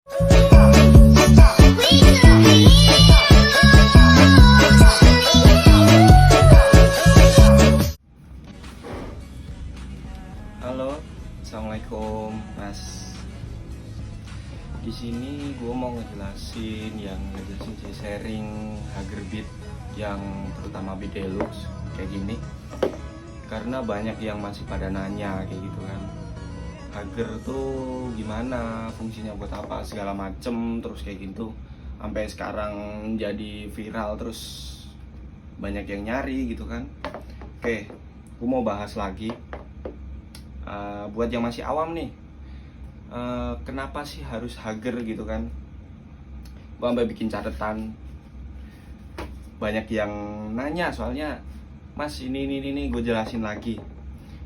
Halo, assalamualaikum, Mas. Di sini gue mau ngejelasin sharing Hagerbeat yang terutama Beat Deluxe kayak gini. Karena banyak yang masih pada nanya kayak gitu kan. Hager tuh gimana, fungsinya buat apa, segala macem terus kayak gitu. Sampai sekarang jadi viral terus banyak yang nyari gitu kan. Oke, gue mau bahas lagi. Buat yang masih awam nih, kenapa sih harus Hager gitu kan? Gue sampai bikin catatan. Banyak yang nanya soalnya, Mas ini gue jelasin lagi.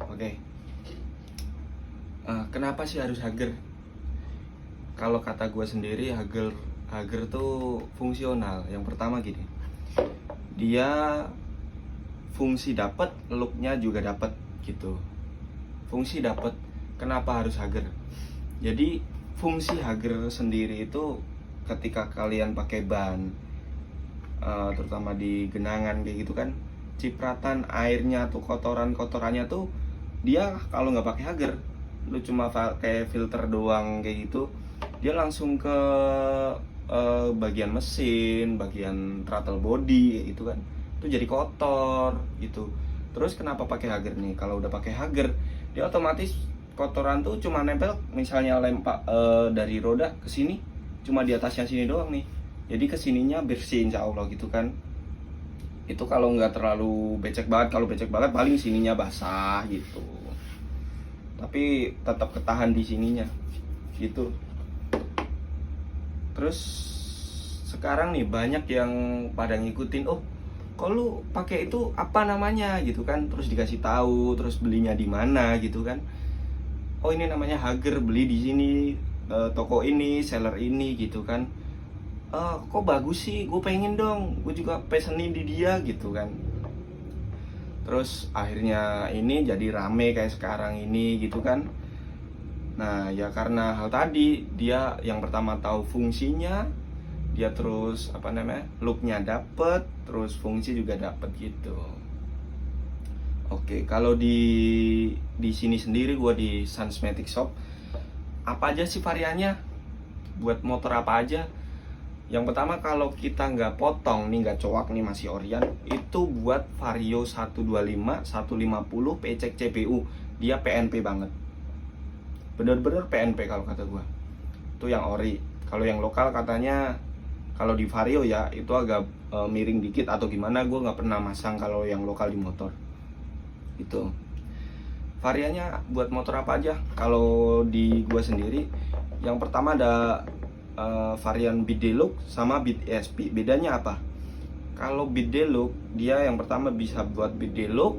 Oke. Kenapa sih harus Hager? Kalau kata gue sendiri, Hager tuh fungsional. Yang pertama gini, dia fungsi dapat, looknya juga dapat gitu. Fungsi dapat, kenapa harus Hager? Jadi fungsi Hager sendiri itu ketika kalian pakai ban, terutama di genangan kayak gitu kan, cipratan airnya tuh, kotorannya tuh, dia kalau nggak pakai Hager, lu cuma pakai filter doang kayak gitu, dia langsung ke bagian mesin, bagian throttle body kayak gitu kan, itu jadi kotor gitu. Terus kenapa pakai Hager nih? Kalau udah pakai Hager, dia otomatis kotoran tuh cuma nempel, misalnya dari roda ke sini, cuma di atasnya sini doang nih. Jadi kesininya bersih insya Allah gitu kan. Itu kalau nggak terlalu becek banget. Kalau becek banget paling sininya basah gitu. Tapi tetap ketahan di sininya gitu. Terus sekarang nih banyak yang pada ngikutin, oh kalau lu pakai itu apa namanya gitu kan, terus dikasih tahu, terus belinya di mana gitu kan. Oh ini namanya Hager, beli di sini, toko ini, seller ini gitu kan. Kok bagus sih, gue pengen dong, gue juga pesenin di dia gitu kan. Terus akhirnya ini jadi rame kayak sekarang ini gitu kan. Nah ya karena hal tadi, dia yang pertama tahu fungsinya, dia terus looknya dapet, terus fungsi juga dapet gitu. Oke, kalau di sini sendiri gue di Sunsmatic Shop, apa aja sih variannya buat motor apa aja? Yang pertama, kalau kita nggak potong nih, nggak coak nih, masih orian, itu buat Vario 125, 150 pecek CPU, dia PNP banget, bener-bener PNP kalau kata gue. Itu yang ori. Kalau yang lokal katanya, kalau di Vario ya itu agak miring dikit atau gimana, gue nggak pernah masang kalau yang lokal di motor. Itu variannya buat motor apa aja? Kalau di gue sendiri, yang pertama ada varian Beat Deluxe sama Beat ESP. Bedanya apa? Kalau Beat Deluxe, dia yang pertama bisa buat Beat Deluxe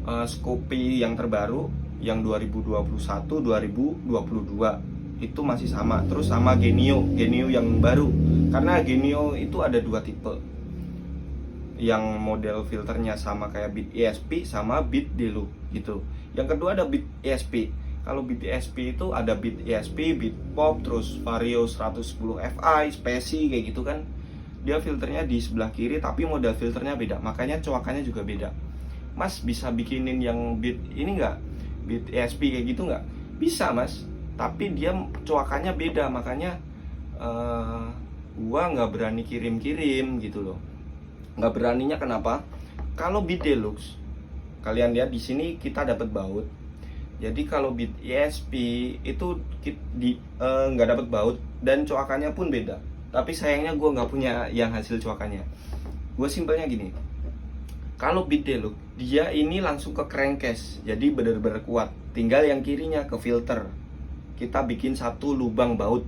Scoopy yang terbaru, yang 2021-2022 itu masih sama. Terus sama Genio yang baru. Karena Genio itu ada dua tipe, yang model filternya sama kayak Beat ESP sama Beat Deluxe gitu. Yang kedua ada Beat ESP. Kalau Beat ESP itu ada Beat ESP, Beat Pop, terus Vario 110 Fi, Speci kayak gitu kan. Dia filternya di sebelah kiri tapi model filternya beda, makanya coakannya juga beda. Mas bisa bikinin yang Beat ini nggak? Beat ESP kayak gitu nggak? Bisa Mas, tapi dia coakannya beda, makanya gua nggak berani kirim gitu loh. Nggak beraninya kenapa? Kalau Beat Deluxe, kalian lihat di sini kita dapat baut. Jadi kalau Beat ESP itu nggak dapat baut dan coakannya pun beda. Tapi sayangnya gue nggak punya yang hasil coakannya. Gue simpelnya gini. Kalau Beat Deluxe, dia ini langsung ke crankcase, jadi bener-bener kuat. Tinggal yang kirinya ke filter. Kita bikin satu lubang baut.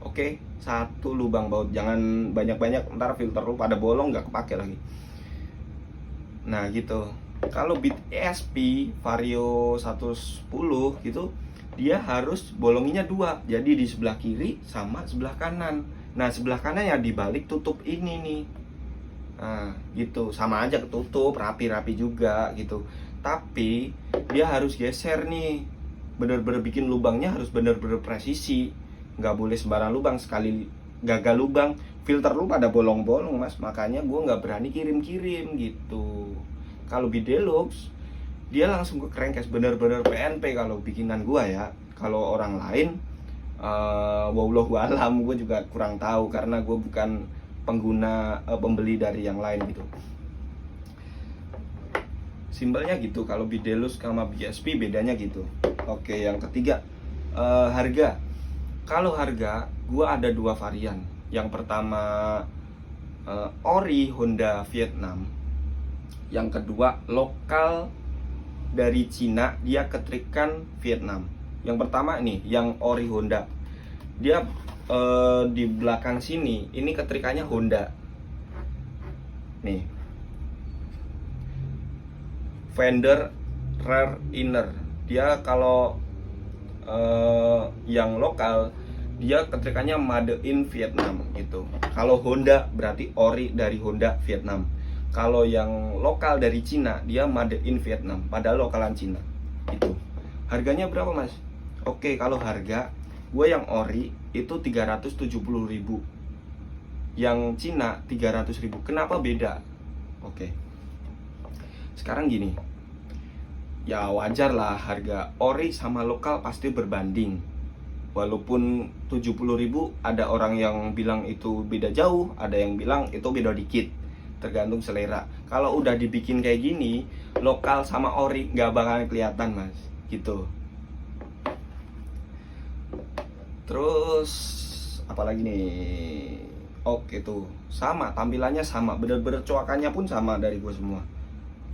Oke, satu lubang baut. Jangan banyak-banyak, ntar filter lu pada bolong nggak kepake lagi. Nah gitu. Kalau Beat ESP Vario 110 gitu, dia harus bolonginya dua, jadi di sebelah kiri sama sebelah kanan. Nah sebelah kanan yang dibalik tutup ini nih. Nah gitu, sama aja ketutup, rapi-rapi juga gitu. Tapi dia harus geser nih, bener-bener bikin lubangnya harus bener-bener presisi. nggak boleh sembarang lubang. Sekali gagal lubang, filter lu pada bolong-bolong mas. Makanya gue nggak berani kirim-kirim gitu. Kalau Bidelux dia langsung ke crankcase, bener-bener PNP kalau bikinan gue ya. Kalau orang lain wallahu alam, gue juga kurang tahu karena gue bukan pengguna pembeli dari yang lain gitu. Simpelnya gitu. Kalau Bidelux sama BSP bedanya gitu. Oke, yang ketiga harga. Kalau harga, gue ada 2 varian. Yang pertama ori Honda Vietnam. Yang kedua lokal dari Cina, dia ketrikan Vietnam. Yang pertama nih, yang ori Honda, dia di belakang sini ini ketrikannya Honda nih, fender rear inner. Dia kalau yang lokal dia ketrikannya made in Vietnam gitu. Kalau Honda berarti ori dari Honda Vietnam. Kalau yang lokal dari Cina dia made in Vietnam, padahal lokalan Cina itu. Harganya berapa mas? Oke, kalau harga gue yang ori itu 370.000, yang Cina 300.000. Kenapa beda? Oke, sekarang gini, ya wajar lah harga ori sama lokal pasti berbanding. Walaupun 70.000, ada orang yang bilang itu beda jauh, ada yang bilang itu beda dikit, tergantung selera. Kalau udah dibikin kayak gini, lokal sama ori nggak bakalan kelihatan mas, gitu. Terus apalagi nih? Oke tuh, sama tampilannya sama, bener-bener coakannya pun sama dari gue semua.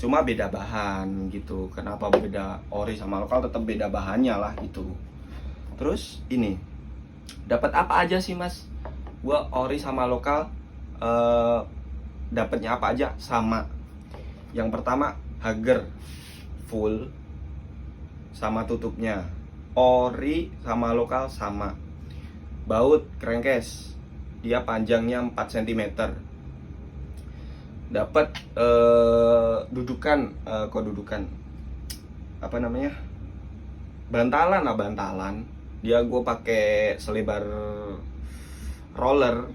Cuma beda bahan gitu. Kenapa beda ori sama lokal? Tetap beda bahannya lah gitu. Terus ini dapat apa aja sih mas? Gue ori sama lokal dapatnya apa aja sama. Yang pertama Hager full sama tutupnya, ori sama lokal sama. Baut crankcase dia panjangnya 4 cm. Dapat dudukan dudukan apa namanya, bantalan. Dia gue pakai selebar roller.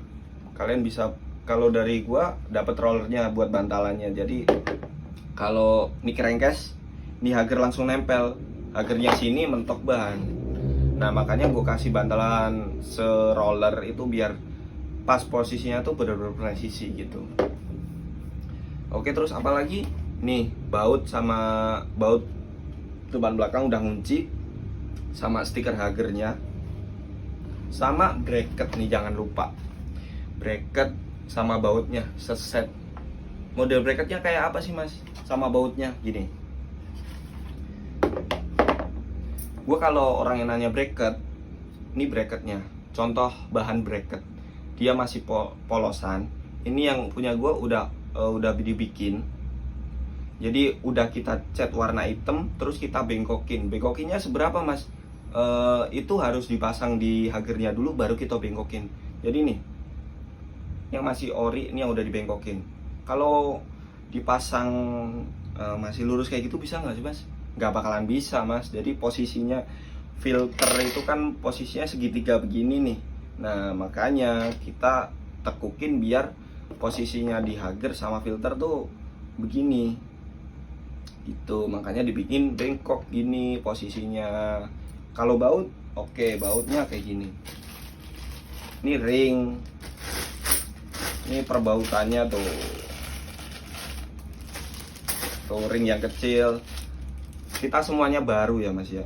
Kalian bisa, kalau dari gue dapat rollernya buat bantalannya. Jadi kalau ini crankcase, ini Hager langsung nempel, Hagernya sini mentok ban. Nah makanya gue kasih bantalan seroller itu biar pas posisinya tuh bener-bener presisi gitu. Oke, terus apa lagi? Nih baut depan belakang udah ngunci, sama stiker Hagernya, sama bracket nih jangan lupa. Bracket sama bautnya seset. Model bracketnya kayak apa sih mas? Sama bautnya gini. Gue kalau orang yang nanya bracket, ini bracketnya, contoh bahan bracket, dia masih polosan. Ini yang punya gue udah dibikin. Jadi udah kita cat warna hitam, terus kita bengkokin. Bengkokinnya seberapa mas? Itu harus dipasang di Hagernya dulu, baru kita bengkokin. Jadi nih, yang masih ori ini yang udah dibengkokin. Kalau dipasang masih lurus kayak gitu bisa nggak sih mas? Nggak bakalan bisa mas. Jadi posisinya filter itu kan posisinya segitiga begini nih. Nah makanya kita tekukin biar posisinya di Hager sama filter tuh begini itu. Makanya dibikin bengkok gini posisinya. Kalau baut, oke, bautnya kayak gini. Ini ring, ini perbautannya tuh ring yang kecil. Kita semuanya baru ya mas ya,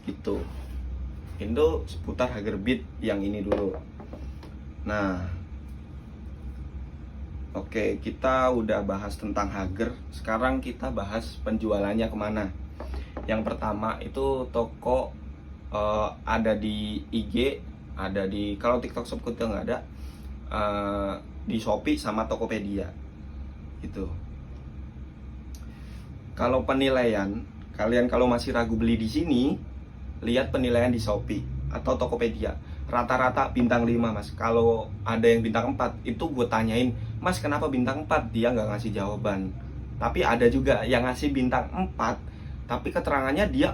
gitu. Itu seputar Hager Beat yang ini dulu. Nah oke, kita udah bahas tentang Hager. Sekarang kita bahas penjualannya kemana. Yang pertama itu toko ada di IG, ada di, kalau TikTok Shop kita nggak ada, di Shopee sama Tokopedia gitu. Kalau penilaian, kalian kalau masih ragu beli di sini, lihat penilaian di Shopee atau Tokopedia. Rata-rata bintang 5 mas. Kalau ada yang bintang 4, itu gue tanyain, mas kenapa bintang 4? Dia nggak ngasih jawaban. Tapi ada juga yang ngasih bintang 4, tapi keterangannya dia